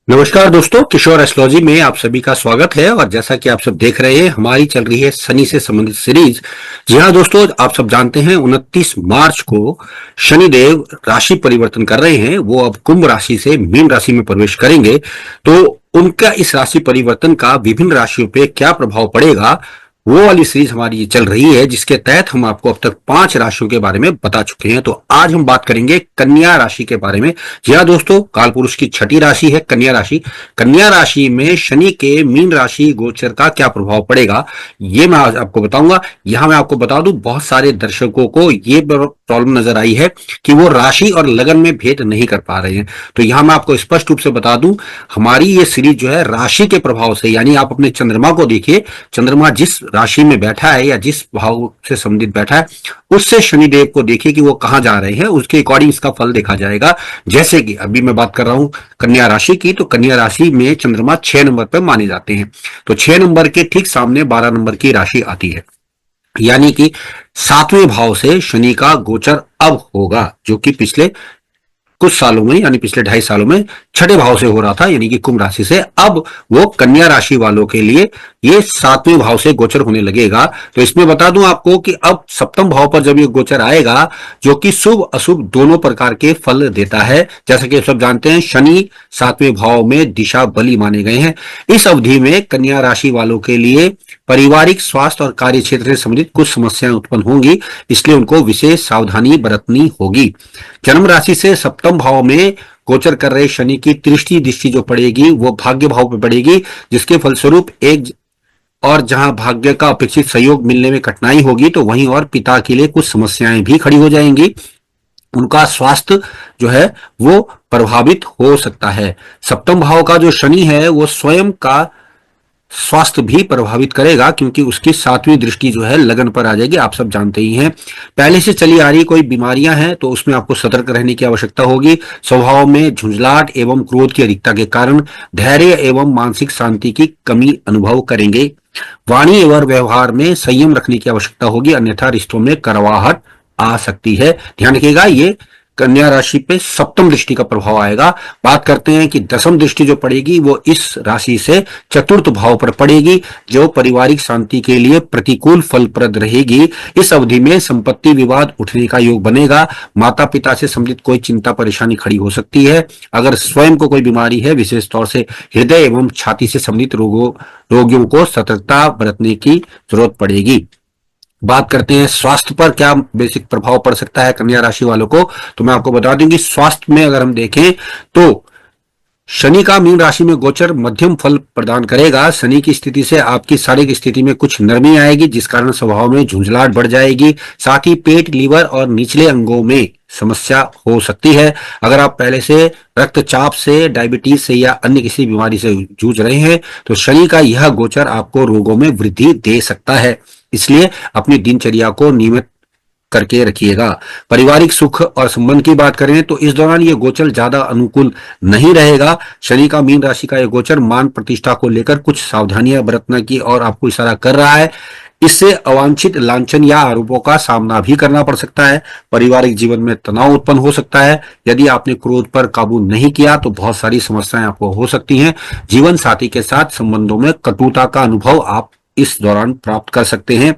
नमस्कार दोस्तों, किशोर एस्ट्रोलॉजी में आप सभी का स्वागत है। और जैसा कि आप सब देख रहे हैं, हमारी चल रही है शनि से संबंधित सीरीज। जी हाँ दोस्तों, आप सब जानते हैं 29 मार्च को शनिदेव राशि परिवर्तन कर रहे हैं। वो अब कुंभ राशि से मीन राशि में प्रवेश करेंगे। तो उनका इस राशि परिवर्तन का विभिन्न राशियों पे क्या प्रभाव पड़ेगा, वो वाली सीरीज हमारी चल रही है, जिसके तहत हम आपको अब तक 5 राशियों के बारे में बता चुके हैं। तो आज हम बात करेंगे कन्या राशि के बारे में। जी हाँ दोस्तों, काल पुरुष की छठी राशि है कन्या राशि। कन्या राशि में शनि के मीन राशि गोचर का क्या प्रभाव पड़ेगा, ये मैं आज आपको बताऊंगा। यहां मैं आपको बता दूं, बहुत सारे दर्शकों को ये प्रॉब्लम नजर आई है कि वो राशि और लगन में भेद नहीं कर पा रहे हैं। तो यहां मैं आपको स्पष्ट रूप से बता दूं, हमारी ये सीरीज जो है राशि के प्रभाव से, यानी आप अपने चंद्रमा को देखिए, चंद्रमा जिस राशि में बैठा है या जिस भाव से संबंधित बैठा है, उससे शनिदेव को देखिए कि वो कहां जा रहे हैं, उसके अकॉर्डिंग इसका फल देखा जाएगा। जैसे कि अभी मैं बात कर रहा हूं कन्या राशि की, तो कन्या राशि में चंद्रमा 6 नंबर पर माने जाते हैं। तो 6 नंबर के ठीक सामने 12 नंबर की राशि आती है, यानी कि 7वें भाव से शनि का गोचर अब होगा, जो कि पिछले कुछ सालों में, यानी पिछले 2.5 सालों में छठे भाव से हो रहा था, यानी कि कुंभ राशि से। अब वो कन्या राशि वालों के लिए ये 7वें भाव से गोचर होने लगेगा। तो इसमें बता दूं आपको कि अब सप्तम भाव पर जब ये गोचर आएगा, जो कि शुभ अशुभ दोनों प्रकार के फल देता है। जैसा कि आप सब जानते हैं, शनि 7वें भाव में दिशा बली माने गए हैं। इस अवधि में कन्या राशि वालों के लिए पारिवारिक, स्वास्थ्य और कार्य क्षेत्र से संबंधित कुछ समस्याएं उत्पन्न होंगी, इसलिए उनको विशेष सावधानी बरतनी होगी। जन्म राशि से सप्तम भाव में गोचर कर रहे शनि की तृष्टि दृष्टि जो पड़ेगी, वो भाग्य भाव पर पड़ेगी, जिसके फलस्वरूप एक और जहां भाग्य का अपेक्षित सहयोग मिलने में कठिनाई होगी, तो वहीं और पिता के लिए कुछ समस्याएं भी खड़ी हो जाएंगी। उनका स्वास्थ्य जो है वो प्रभावित हो सकता है। सप्तम भाव का जो शनि है, वो स्वयं का स्वास्थ्य भी प्रभावित करेगा, क्योंकि उसकी 7वीं दृष्टि जो है लगन पर आ जाएगी। आप सब जानते ही हैं, पहले से चली आ रही कोई बीमारियां हैं तो उसमें आपको सतर्क रहने की आवश्यकता होगी। स्वभाव में झुंझलाहट एवं क्रोध की अधिकता के कारण धैर्य एवं मानसिक शांति की कमी अनुभव करेंगे। वाणी एवं व्यवहार में संयम रखने की आवश्यकता होगी, अन्यथा रिश्तों में कड़वाहट आ सकती है। ध्यान रखिएगा, ये कन्या राशि पे सप्तम दृष्टि का प्रभाव आएगा। बात करते हैं कि दसम दृष्टि जो पड़ेगी, वो इस राशि से चतुर्थ भाव पर पड़ेगी, जो पारिवारिक शांति के लिए प्रतिकूल फलप्रद रहेगी। इस अवधि में संपत्ति विवाद उठने का योग बनेगा। माता पिता से संबंधित कोई चिंता परेशानी खड़ी हो सकती है। अगर स्वयं को कोई बीमारी है, विशेष तौर से हृदय एवं छाती से संबंधित रोगियों को सतर्कता बरतने की जरूरत पड़ेगी। बात करते हैं स्वास्थ्य पर क्या बेसिक प्रभाव पड़ सकता है कन्या राशि वालों को। तो मैं आपको बता दूं कि स्वास्थ्य में अगर हम देखें तो शनि का मीन राशि में गोचर मध्यम फल प्रदान करेगा। शनि की स्थिति से आपकी शारीरिक स्थिति में कुछ नरमी आएगी, जिस कारण स्वभाव में झुंझलाहट बढ़ जाएगी। साथ ही पेट, लीवर और निचले अंगों में समस्या हो सकती है। अगर आप पहले से रक्तचाप से, डायबिटीज से या अन्य किसी बीमारी से जूझ रहे हैं, तो शनि का यह गोचर आपको रोगों में वृद्धि दे सकता है। इसलिए अपनी दिनचर्या को नियमित करके रखिएगा। पारिवारिक सुख और संबंध की बात करें तो इस दौरान ये गोचर ज्यादा अनुकूल नहीं रहेगा। शनि का मीन राशि का यह गोचर मान प्रतिष्ठा को लेकर कुछ सावधानियां बरतने की और आपको इशारा कर रहा है। इससे अवांछित लांछन या आरोपों का सामना भी करना पड़ सकता है। पारिवारिक जीवन में तनाव उत्पन्न हो सकता है। यदि आपने क्रोध पर काबू नहीं किया तो बहुत सारी समस्याएं आपको हो सकती हैं। जीवन साथी के साथ संबंधों में कटुता का अनुभव आप इस दौरान प्राप्त कर सकते हैं।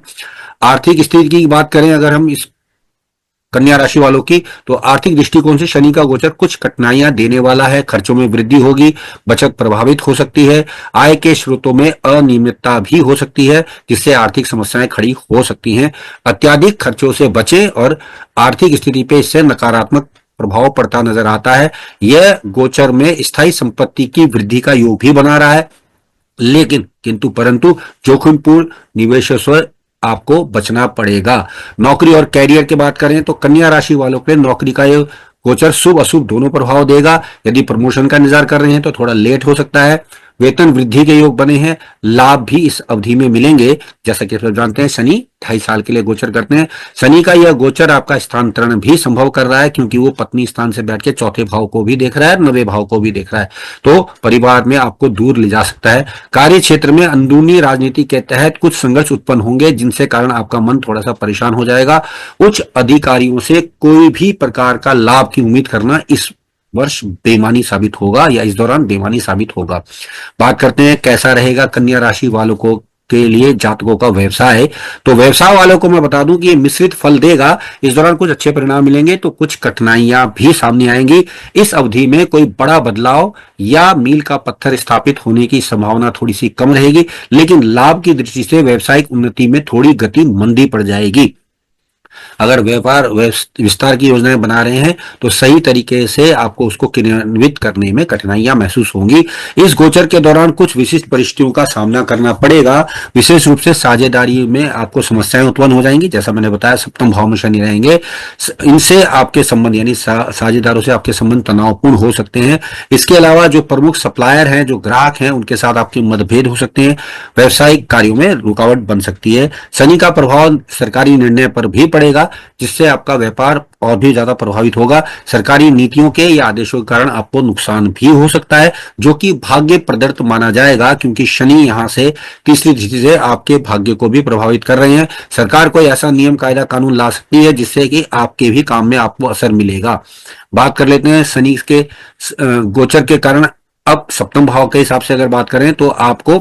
आर्थिक स्थिति की बात करें अगर हम इस कन्या राशि वालों की, तो आर्थिक दृष्टिकोण से शनि का गोचर कुछ कठिनाइयां देने वाला है। खर्चों में वृद्धि होगी, बचत प्रभावित हो सकती है, आय के स्रोतों में अनियमितता भी हो सकती है, जिससे आर्थिक समस्याएं खड़ी हो सकती हैं। अत्याधिक खर्चों से बचें और आर्थिक स्थिति पे इससे नकारात्मक प्रभाव पड़ता नजर आता है। यह गोचर में स्थायी संपत्ति की वृद्धि का योग भी बना रहा है, लेकिन किंतु परंतु जोखिमपूर्ण निवेशों से आपको बचना पड़ेगा। नौकरी और कैरियर की बात करें तो कन्या राशि वालों के नौकरी का ये गोचर शुभ अशुभ दोनों प्रभाव देगा। यदि प्रमोशन का इंतजार कर रहे हैं तो थोड़ा लेट हो सकता है। वेतन वृद्धि के योग बने हैं, लाभ भी इस अवधि में मिलेंगे। जैसा कि आप जानते हैं, शनि 2.5 साल के लिए गोचर करते हैं। शनि का यह गोचर आपका स्थानांतरण भी संभव कर रहा है, क्योंकि वो पत्नी स्थान से बैठ के चौथे भाव को भी देख रहा है, 9वें भाव को भी देख रहा है, तो परिवार में आपको दूर ले जा सकता है। कार्य क्षेत्र में अंदरूनी राजनीति के तहत कुछ संघर्ष उत्पन्न होंगे, जिनसे कारण आपका मन थोड़ा सा परेशान हो जाएगा। उच्च अधिकारियों से कोई भी प्रकार का लाभ की उम्मीद करना इस वर्ष बेईमानी साबित होगा या इस दौरान बेईमानी साबित होगा। बात करते हैं कैसा रहेगा कन्या राशि वालों को के लिए जातकों का व्यवसाय। तो व्यवसाय वालों को मैं बता दूं कि ये मिश्रित फल देगा। इस दौरान कुछ अच्छे परिणाम मिलेंगे तो कुछ कठिनाइयां भी सामने आएंगी। इस अवधि में कोई बड़ा बदलाव या मील का पत्थर स्थापित होने की संभावना थोड़ी सी कम रहेगी, लेकिन लाभ की दृष्टि से व्यावसायिक उन्नति में थोड़ी गति मंदी पड़ जाएगी। अगर व्यापार विस्तार की योजनाएं बना रहे हैं तो सही तरीके से आपको उसको क्रियान्वित करने में कठिनाइयां महसूस होंगी। इस गोचर के दौरान कुछ विशिष्ट परिस्थितियों का सामना करना पड़ेगा। विशेष रूप से साझेदारी में आपको समस्याएं उत्पन्न हो जाएंगी। जैसा मैंने बताया, सप्तम भाव में शनि रहेंगे, इनसे आपके संबंध यानी साझेदारों से आपके संबंध तनावपूर्ण हो सकते हैं। इसके अलावा जो प्रमुख सप्लायर हैं, जो ग्राहक हैं, उनके साथ आपके मतभेद हो सकते हैं। व्यवसायिक कार्यों में रुकावट बन सकती है। शनि का प्रभाव सरकारी निर्णय पर भी पड़ेगा, जिससे आपका व्यापार और भी ज्यादा प्रभावित होगा। सरकारी नीतियों के या आदेशों के कारण आपको नुकसान भी हो सकता है, जो कि भाग्य प्रदत्त माना जाएगा, क्योंकि शनि यहां से तीसरी दृष्टि से आपके भाग्य को भी प्रभावित कर रहे हैं। सरकार कोई ऐसा नियम कायदा कानून ला सकती है जिससे कि आपके भी काम में आपको असर मिलेगा। बात कर लेते हैं शनि के गोचर के कारण। अब सप्तम भाव के हिसाब से अगर बात करें तो आपको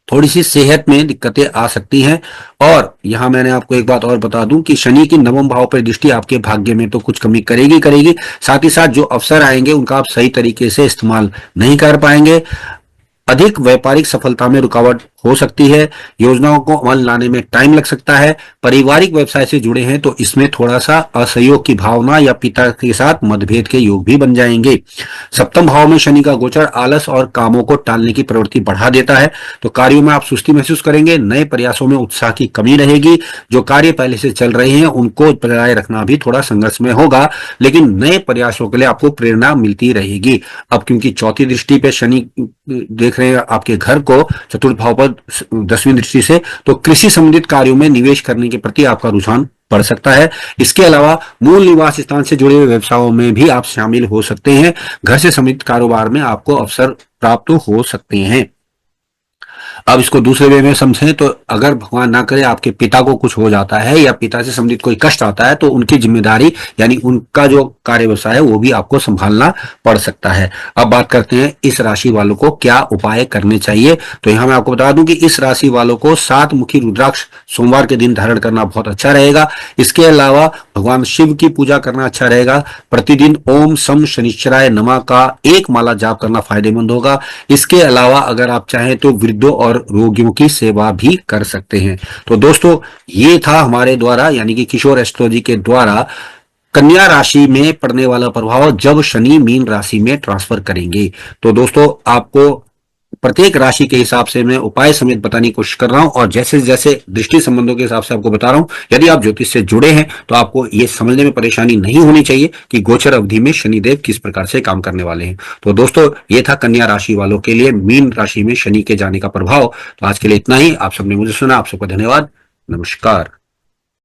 थोड़ी सी सेहत में दिक्कतें आ सकती हैं। और यहां मैंने आपको एक बात और बता दूं कि शनि की नवम भाव पर दृष्टि आपके भाग्य में तो कुछ कमी करेगी। साथ ही साथ जो अवसर आएंगे उनका आप सही तरीके से इस्तेमाल नहीं कर पाएंगे। अधिक व्यापारिक सफलता में रुकावट हो सकती है। योजनाओं को अमल लाने में टाइम लग सकता है। पारिवारिक व्यवसाय से जुड़े हैं तो इसमें थोड़ा सा असहयोग की भावना या पिता के साथ मतभेद के योग भी बन जाएंगे। सप्तम भाव में शनि का गोचर आलस और कामों को टालने की प्रवृत्ति बढ़ा देता है, तो कार्यों में आप सुस्ती महसूस करेंगे। नए प्रयासों में उत्साह की कमी रहेगी। जो कार्य पहले से चल रहे हैं उनको बनाए रखना भी थोड़ा संघर्ष में होगा, लेकिन नए प्रयासों के लिए आपको प्रेरणा मिलती रहेगी। अब क्योंकि चौथी दृष्टि पे शनि देख रहे हैं आपके घर को चतुर्थ भाव पर 10वीं दृष्टि से, तो कृषि संबंधित कार्यों में निवेश करने के प्रति आपका रुझान बढ़ सकता है। इसके अलावा मूल निवास स्थान से जुड़े हुए व्यवसायों में भी आप शामिल हो सकते हैं। घर से संबंधित कारोबार में आपको अवसर प्राप्त हो सकते हैं। अब इसको दूसरे वे में समझें तो अगर भगवान ना करे आपके पिता को कुछ हो जाता है या पिता से संबंधित कोई कष्ट आता है, तो उनकी जिम्मेदारी यानी उनका जो कार्य व्यवसाय है वो भी आपको संभालना पड़ सकता है। अब बात करते हैं इस राशि वालों को क्या उपाय करने चाहिए। तो यहां मैं आपको बता दूं कि इस राशि वालों को 7 मुखी रुद्राक्ष सोमवार के दिन धारण करना बहुत अच्छा रहेगा। इसके अलावा भगवान शिव की पूजा करना अच्छा रहेगा। प्रतिदिन ओम सम शनिश्चराय नमः का एक माला जाप करना फायदेमंद होगा। इसके अलावा अगर आप चाहें तो वृद्धों और रोगियों की सेवा भी कर सकते हैं। तो दोस्तों, ये था हमारे द्वारा यानी कि किशोर एस्ट्रोलॉजी के द्वारा कन्या राशि में पड़ने वाला प्रभाव जब शनि मीन राशि में ट्रांसफर करेंगे। तो दोस्तों, आपको प्रत्येक राशि के हिसाब से मैं उपाय समेत बताने की कोशिश कर रहा हूं, और जैसे जैसे दृष्टि संबंधों के हिसाब से आपको बता रहा हूं। यदि आप ज्योतिष से जुड़े हैं तो आपको यह समझने में परेशानी नहीं होनी चाहिए कि गोचर अवधि में शनिदेव किस प्रकार से काम करने वाले हैं। तो दोस्तों, ये था कन्या राशि वालों के लिए मीन राशि में शनि के जाने का प्रभाव। तो आज के लिए इतना ही। आप सबने मुझे सुना, आप सबका धन्यवाद। नमस्कार।